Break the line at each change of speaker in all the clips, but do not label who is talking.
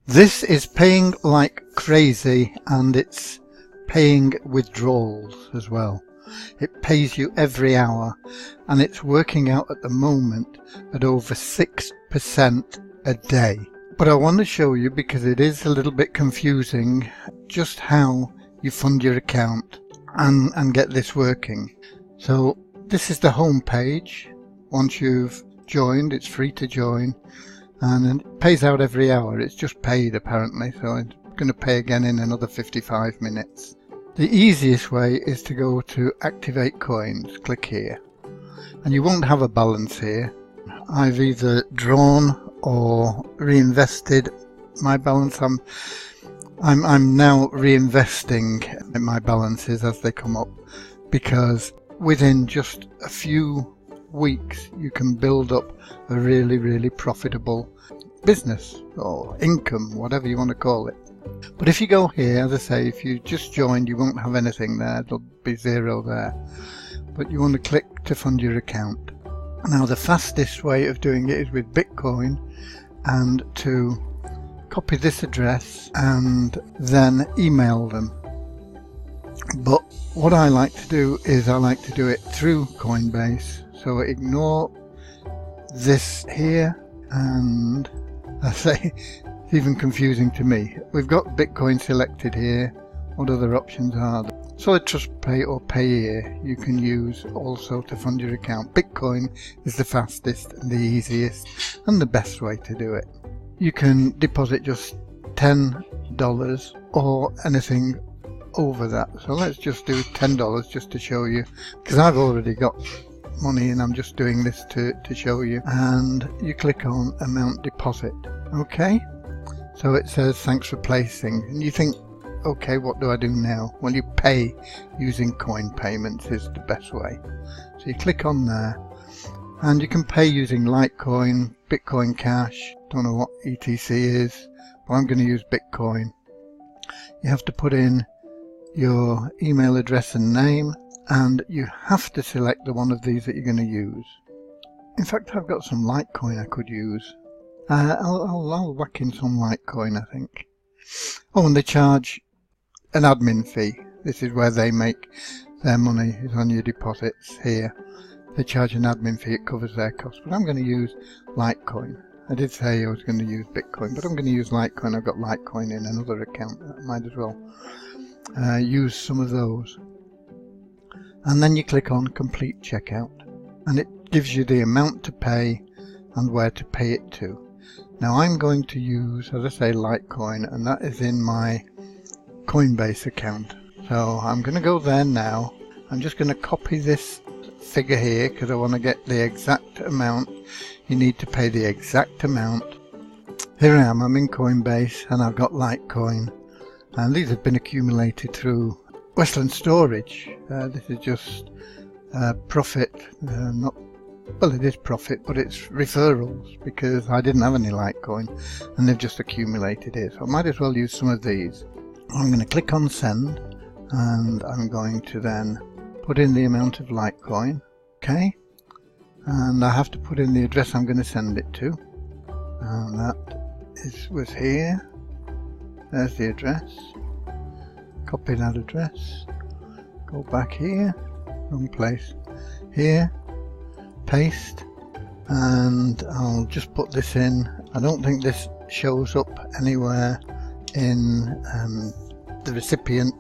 This is paying like crazy, and it's paying withdrawals as well. It pays you every hour, and it's working out at the moment at over 6% a day. But I want to show you, because it is a little bit confusing, just how you fund your account and get this working. So this is the home page. Once you've joined, it's free to join, and it pays out every hour. It's just paid apparently, so it's going to pay again in another 55 minutes. The easiest way is to go to activate coins. Click here, and you won't have a balance here. I've either drawn or reinvested my balance. I'm now reinvesting my balances as they come up, because within just a few weeks you can build up a really profitable business or income, whatever you want to call it. But if you go here, as I say, if you just joined, you won't have anything there. There'll be zero there. But you want to click to fund your account. Now the fastest way of doing it is with Bitcoin, and to copy this address and then email them. But what I like to do is I like to do it through Coinbase. So ignore this here, and I say it's even confusing to me. We've got Bitcoin selected here. What other options are there? Solid Trust Pay or Payeer you can use also to fund your account. Bitcoin is the fastest and the easiest and the best way to do it. You can deposit just $10 or anything over that. So let's just do $10 just to show you, because I've already got money and I'm just doing this to show you. And you click on amount deposit. Okay, so it says thanks for placing, and you think, okay, what do I do now? Well, you pay using coin payments is the best way. So you click on there, and you can pay using Litecoin, Bitcoin Cash. Don't know what ETC is, but I'm going to use Bitcoin. You have to put in your email address and name, and you have to select the one of these that you're going to use. In fact, I've got some Litecoin I could use. I'll whack in some Litecoin, I think. Oh, and they charge an admin fee. This is where they make their money, is on your deposits here. They charge an admin fee, it covers their costs. But I'm going to use Litecoin. I did say I was going to use Bitcoin, but I'm going to use Litecoin. I've got Litecoin in another account. I might as well use some of those. And then you click on complete checkout, and it gives you the amount to pay and where to pay it to. Now I'm going to use, as I say, Litecoin, and that is in my Coinbase account. So I'm going to go there now. I'm just going to copy this figure here because I want to get the exact amount. You need to pay the exact amount. Here I am, I'm in Coinbase, and I've got Litecoin, and these have been accumulated through Westland Storage. This is just profit, not, well, it is profit, but it's referrals, because I didn't have any Litecoin and they've just accumulated here, so I might as well use some of these. I'm going to click on send, and I'm going to then put in the amount of Litecoin. Okay, and I have to put in the address I'm going to send it to, and that was here. There's the address. Copy that address, go back here, wrong place, here, paste, and I'll just put this in. I don't think this shows up anywhere in the recipient,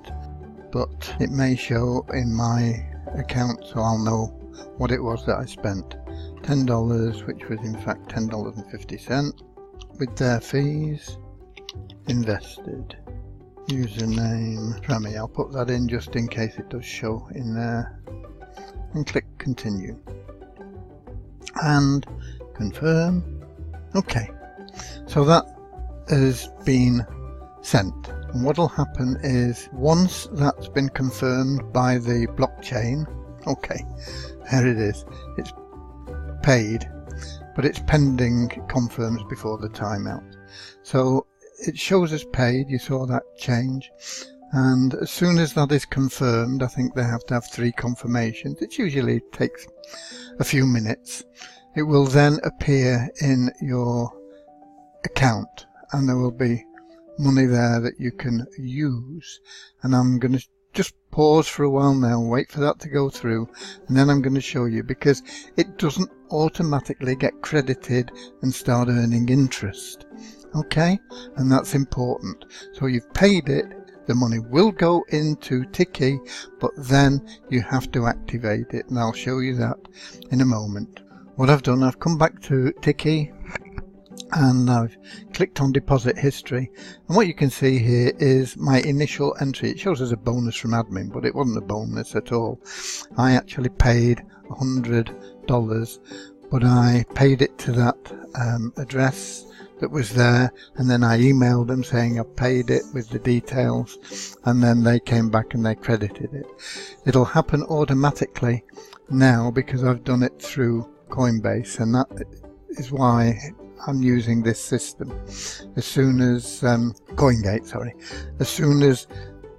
but it may show in my account, so I'll know what it was that I spent. $10, which was in fact $10.50 with their fees. Invested. Username Rami. I'll put that in just in case it does show in there, and click continue and confirm. Okay, so that has been sent, and what will happen is once that's been confirmed by the blockchain, okay, there it is, it's paid, but it's pending confirms before the timeout. So it shows as paid, you saw that change, and as soon as that is confirmed, I think they have to have 3 confirmations. It usually takes a few minutes. It will then appear in your account, and there will be money there that you can use. And I'm going to just pause for a while now, wait for that to go through, and then I'm going to show you, because it doesn't automatically get credited and start earning interest. Okay, and that's important. So you've paid it, the money will go into TIKI, but then you have to activate it, and I'll show you that in a moment. What I've done, I've come back to TIKI and I've clicked on deposit history, and what you can see here is my initial entry. It shows as a bonus from admin, but it wasn't a bonus at all. I actually paid $100, but I paid it to that address that was there, and then I emailed them saying I've paid it with the details, and then they came back and they credited it. It'll happen automatically now because I've done it through Coinbase, and that is why I'm using this system. As soon as CoinGate, sorry, as soon as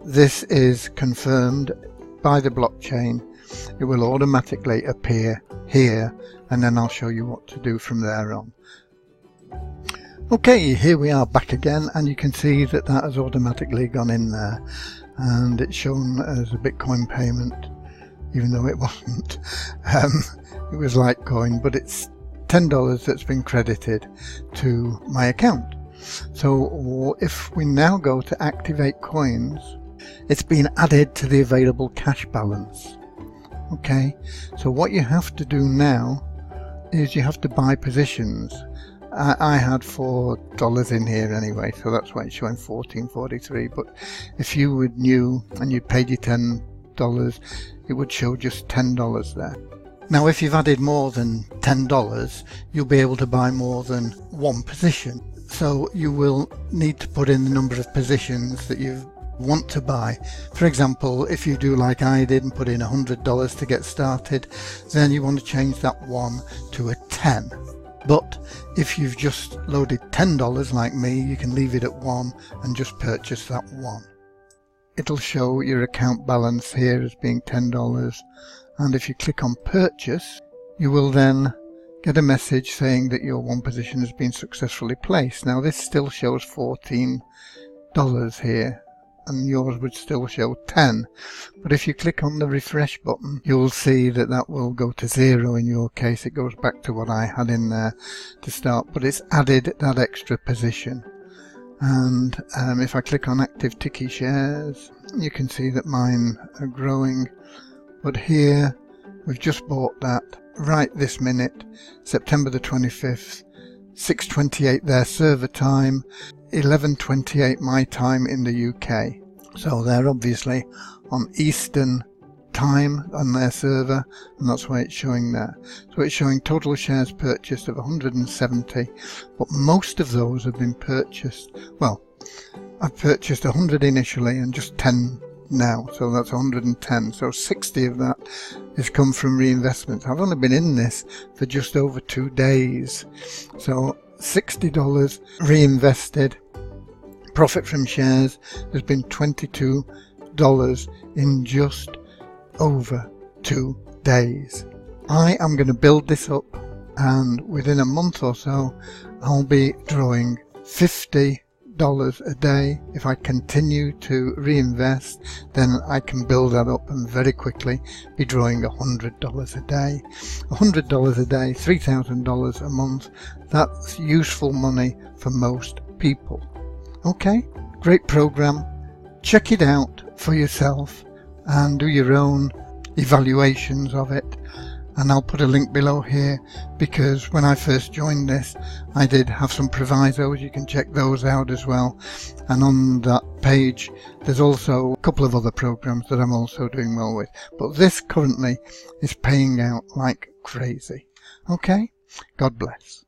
this is confirmed by the blockchain, it will automatically appear here, and then I'll show you what to do from there on. Okay, here we are back again, and you can see that that has automatically gone in there, and it's shown as a Bitcoin payment, even though it wasn't. It was Litecoin, but it's $10 that's been credited to my account. So if we now go to activate coins, it's been added to the available cash balance. Okay, so what you have to do now is you have to buy positions. I had $4 in here anyway, so that's why it's showing $14.43. But if you were new and you paid your $10, it would show just $10 there. Now, if you've added more than $10, you'll be able to buy more than one position. So you will need to put in the number of positions that you want to buy. For example, if you do like I did and put in $100 to get started, then you want to change that 1 to a 10. But if you've just loaded $10 like me, you can leave it at 1 and just purchase that 1. It'll show your account balance here as being $10, and if you click on purchase, you will then get a message saying that your one position has been successfully placed. Now this still shows $14 here, and yours would still show 10. But if you click on the refresh button, you'll see that that will go to 0 in your case. It goes back to what I had in there to start, but it's added that extra position. And if I click on active TIKI shares, you can see that mine are growing. But here we've just bought that right this minute, September the 25th, 6:28 their server time, 11:28 my time in the UK. So they're obviously on Eastern time on their server, and that's why it's showing there. So it's showing total shares purchased of 170, but most of those have been purchased. Well, I've purchased 100 initially and just 10 now, so that's 110. So 60 of that has come from reinvestments. I've only been in this for just over 2 days, so $60 reinvested. Profit from shares has been $22 in just over 2 days. I am going to build this up, and within a month or so I'll be drawing $50 a day. If I continue to reinvest, then I can build that up and very quickly be drawing $100 a day. $100 a day, $3,000 a month. That's useful money for most people. Okay, great program. Check it out for yourself and do your own evaluations of it. And I'll put a link below here, because when I first joined this, I did have some provisos. You can check those out as well. And on that page, there's also a couple of other programs that I'm also doing well with. But this currently is paying out like crazy. Okay, God bless.